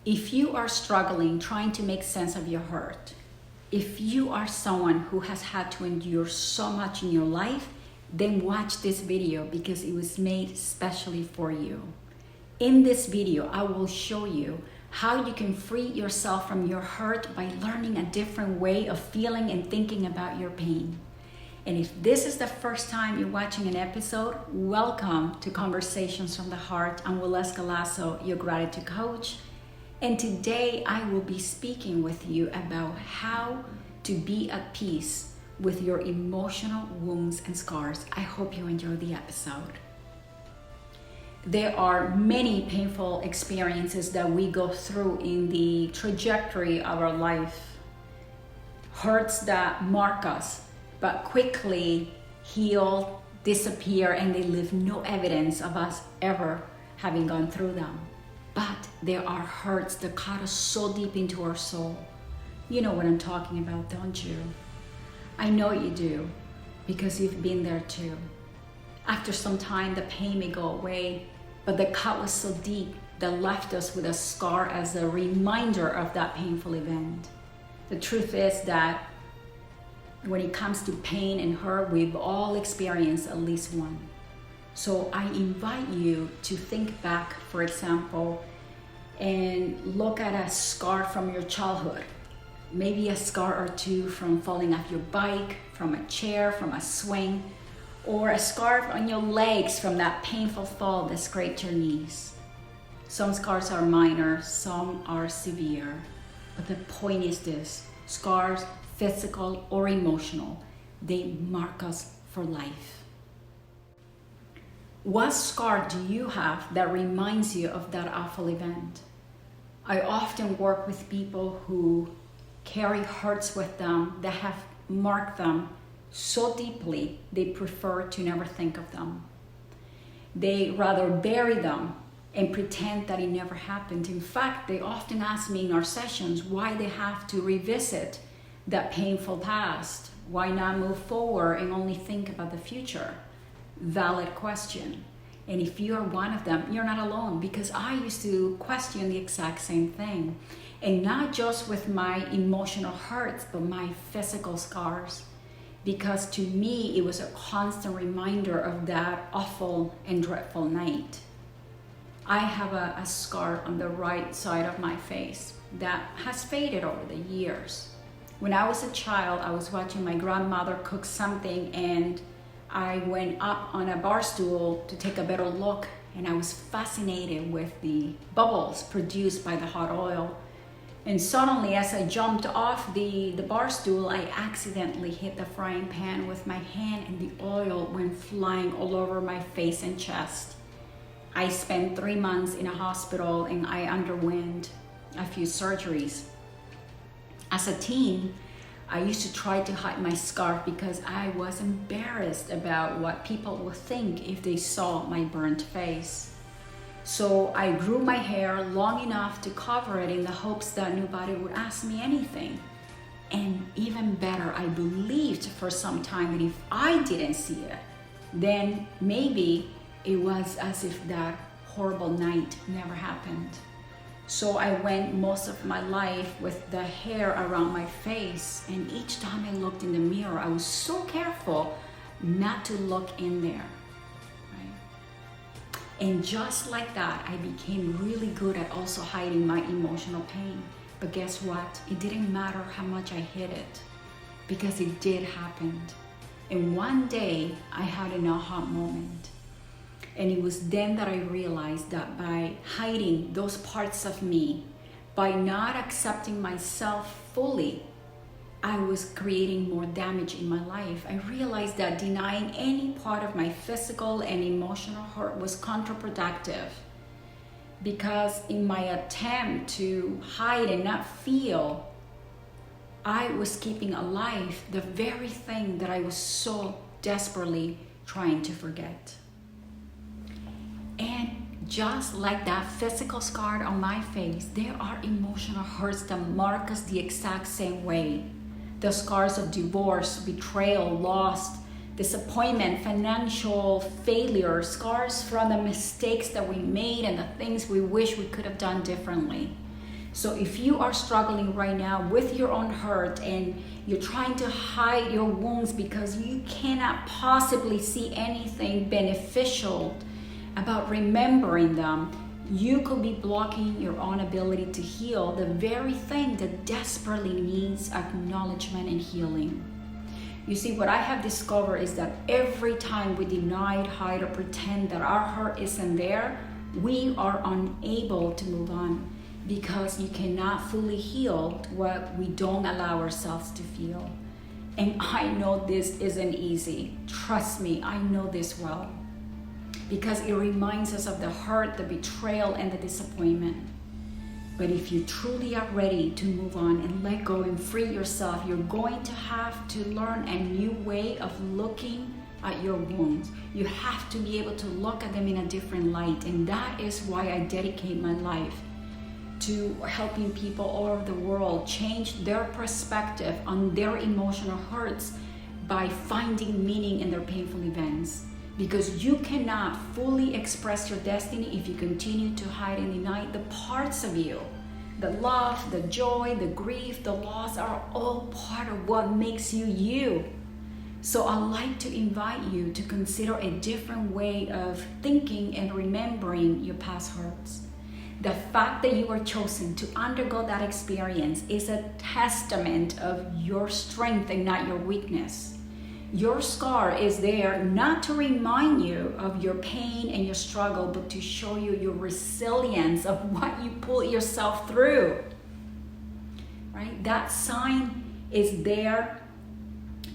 If you are struggling trying to make sense of your hurt, if you are someone who has had to endure so much in your life, then watch this video because it was made specially for you. In this video, I will show you how you can free yourself from your hurt by learning a different way of feeling and thinking about your pain. And if this is the first time you're watching an episode, welcome to Conversations from the Heart. I'm Waleuska Lazo, your gratitude coach. And today I will be speaking with you about how to be at peace with your emotional wounds and scars. I hope you enjoy the episode. There are many painful experiences that we go through in the trajectory of our life. Hurts that mark us, but quickly heal, disappear, and they leave no evidence of us ever having gone through them. But there are hurts that cut us so deep into our soul. You know what I'm talking about, don't you? I know you do, because you've been there too. After some time, the pain may go away, but the cut was so deep that left us with a scar as a reminder of that painful event. The truth is that when it comes to pain and hurt, we've all experienced at least one. So I invite you to think back, for example, and look at a scar from your childhood. Maybe a scar or two from falling off your bike, from a chair, from a swing, or a scar on your legs from that painful fall that scraped your knees. Some scars are minor, some are severe. But the point is this: scars, physical or emotional, they mark us for life. What scar do you have that reminds you of that awful event? I often work with people who carry hurts with them that have marked them so deeply they prefer to never think of them. They rather bury them and pretend that it never happened. In fact, they often ask me in our sessions why they have to revisit that painful past. Why not move forward and only think about the future? Valid question. And if you are one of them, you're not alone, because I used to question the exact same thing. And not just with my emotional hurts, but my physical scars. Because to me, it was a constant reminder of that awful and dreadful night. I have a scar on the right side of my face that has faded over the years. When I was a child, I was watching my grandmother cook something, and I went up on a bar stool to take a better look, and I was fascinated with the bubbles produced by the hot oil. And suddenly, as I jumped off the bar stool, I accidentally hit the frying pan with my hand, and the oil went flying all over my face and chest. I spent 3 months in a hospital, and I underwent a few surgeries. As a teen, I used to try to hide my scarf because I was embarrassed about what people would think if they saw my burnt face. So I grew my hair long enough to cover it in the hopes that nobody would ask me anything. And even better, I believed for some time that if I didn't see it, then maybe it was as if that horrible night never happened. So I went most of my life with the hair around my face, and each time I looked in the mirror, I was so careful not to look in there. Right? And just like that, I became really good at also hiding my emotional pain. But guess what? It didn't matter how much I hid it, because it did happen. And one day I had an aha moment. And it was then that I realized that by hiding those parts of me, by not accepting myself fully, I was creating more damage in my life. I realized that denying any part of my physical and emotional hurt was counterproductive, because in my attempt to hide and not feel, I was keeping alive the very thing that I was so desperately trying to forget. And just like that physical scar on my face, there are emotional hurts that mark us the exact same way. The scars of divorce, betrayal, loss, disappointment, financial failure, scars from the mistakes that we made and the things we wish we could have done differently. So if you are struggling right now with your own hurt and you're trying to hide your wounds because you cannot possibly see anything beneficial about remembering them, you could be blocking your own ability to heal the very thing that desperately needs acknowledgement and healing. You see, what I have discovered is that every time we deny, hide, or pretend that our hurt isn't there, we are unable to move on, because you cannot fully heal what we don't allow ourselves to feel. And I know this isn't easy. Trust me, I know this well. Because it reminds us of the hurt, the betrayal, and the disappointment. But if you truly are ready to move on and let go and free yourself, you're going to have to learn a new way of looking at your wounds. You have to be able to look at them in a different light. And that is why I dedicate my life to helping people all over the world change their perspective on their emotional hurts by finding meaning in their painful events. Because you cannot fully express your destiny if you continue to hide and deny the parts of you. The love, the joy, the grief, the loss are all part of what makes you you. So I'd like to invite you to consider a different way of thinking and remembering your past hurts. The fact that you were chosen to undergo that experience is a testament of your strength and not your weakness. Your scar is there not to remind you of your pain and your struggle, but to show you your resilience of what you pulled yourself through. Right? That sign is there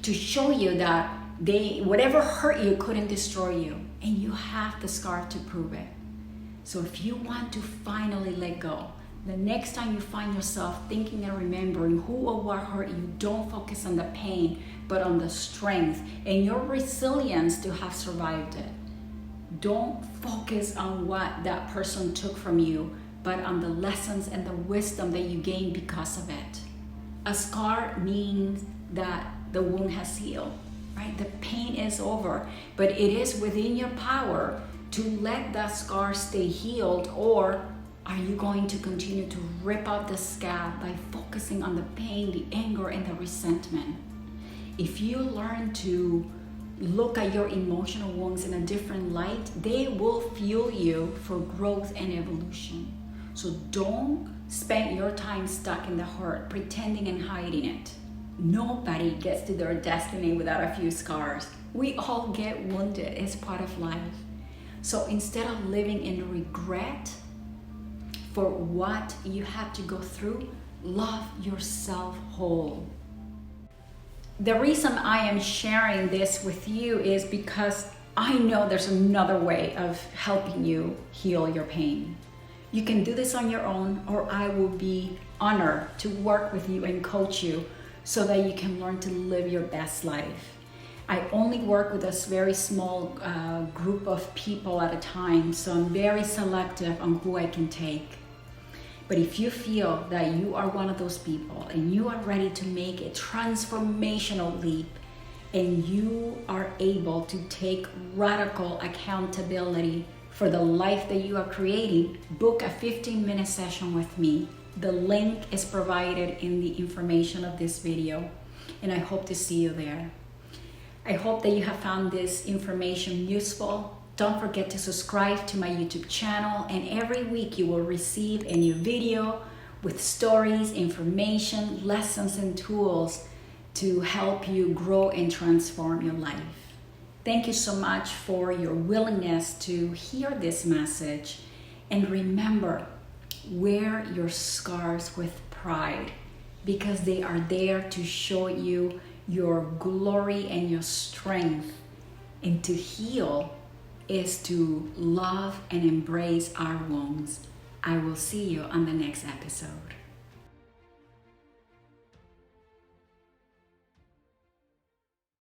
to show you that whatever hurt you couldn't destroy you, and you have the scar to prove it. So if you want to finally let go, the next time you find yourself thinking and remembering who or what hurt you, don't focus on the pain, but on the strength and your resilience to have survived it. Don't focus on what that person took from you, but on the lessons and the wisdom that you gained because of it. A scar means that the wound has healed, right? The pain is over, but it is within your power to let that scar stay healed, or are you going to continue to rip out the scab by focusing on the pain, the anger, and the resentment? If you learn to look at your emotional wounds in a different light, they will fuel you for growth and evolution. So don't spend your time stuck in the hurt, pretending and hiding it. Nobody gets to their destiny without a few scars. We all get wounded. It's part of life. So instead of living in regret for what you had to go through, love yourself whole. The reason I am sharing this with you is because I know there's another way of helping you heal your pain. You can do this on your own, or I will be honored to work with you and coach you so that you can learn to live your best life. I only work with a very small group of people at a time, so I'm very selective on who I can take. But if you feel that you are one of those people and you are ready to make a transformational leap and you are able to take radical accountability for the life that you are creating, book a 15-minute session with me. The link is provided in the information of this video, and I hope to see you there. I hope that you have found this information useful. Don't forget to subscribe to my YouTube channel, and every week you will receive a new video with stories, information, lessons, and tools to help you grow and transform your life. Thank you so much for your willingness to hear this message, and remember, wear your scars with pride, because they are there to show you your glory and your strength. And to heal is to love and embrace our wounds. I will see you on the next episode.